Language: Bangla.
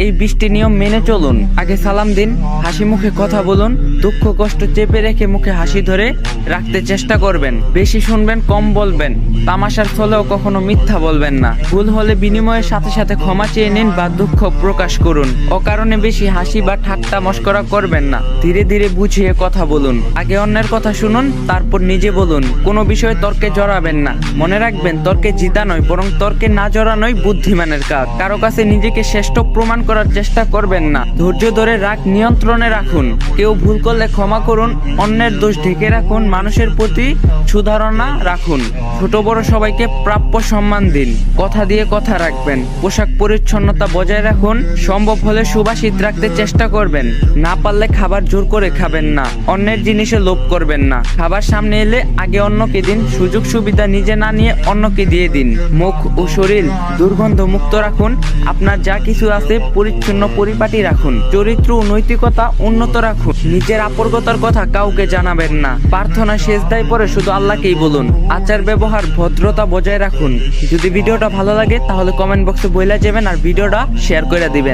এই 20টি নিয়ম মেনে চলুন। আগে সালাম দিন, হাসি মুখে কথা বলুন, দুঃখ কষ্ট চেপে রেখে মুখে হাসি ধরে রাখতে চেষ্টা করবেন, বেশি শুনবেন কম বলবেন, তামাশার ছলেও কখনো মিথ্যা বলবেন না, ভুল হলে বিনিময়ের সাথে সাথে ক্ষমা চেয়ে নিন বা দুঃখ প্রকাশ করুন, অকারণে বেশি হাসি বা ঠাট্টা মস্করা করবেন না, ধীরে ধীরে বুঝিয়ে কথা বলুন, আগে অন্যের কথা শুনুন তারপর নিজে বলুন, কোনো বিষয়ে তর্কে জড়াবেন না, মনে রাখবেন তর্কে জিতা নয় বরং তর্কে না জড়ানোই বুদ্ধিমানের কাজ, কারো কাছে নিজেকে শ্রেষ্ঠ প্রমাণ করার চেষ্টা করবেন না, ধৈর্য ধরে রাগ নিয়ন্ত্রণে রাখুন, কেউ ভুল করলে ক্ষমা করুন, অন্যের দোষ ঢেকে রাখুন, মানুষের প্রতি সুধারণা রাখুন, ছোট বড় সবাইকে প্রাপ্য সম্মান দিন, কথা দিয়ে কথা রাখবেন, পোশাক পরিচ্ছন্নতা বজায় রাখুন, সম্ভব হলে সুবাসিত রাখতে চেষ্টা করবেন, না পারলে খাবার জোর করে খাবেন না, অন্যের জিনিসে লোভ করবেন না, খাবার সামনে এলে আগে অন্যকে দিন, সুযোগ সুবিধা নিজে না নিয়ে অন্যকে দিয়ে দিন, মুখ ও শরীর দুর্গন্ধ মুক্ত রাখুন, আপনার যা কিছু আছে পরিচ্ছন্ন পরিপাটি রাখুন, চরিত্র ও নৈতিকতা উন্নত রাখুন, নিজের আপরগতার কথা কাউকে জানাবেন না, প্রার্থনা সেজদায় পরে শুধু আল্লাহকেই বলুন, আচার ব্যবহার ভদ্রতা বজায় রাখুন। যদি ভিডিওটা ভালো লাগে তাহলে কমেন্ট বক্সে বইলা যাবেন আর ভিডিওটা শেয়ার করে দিবেন।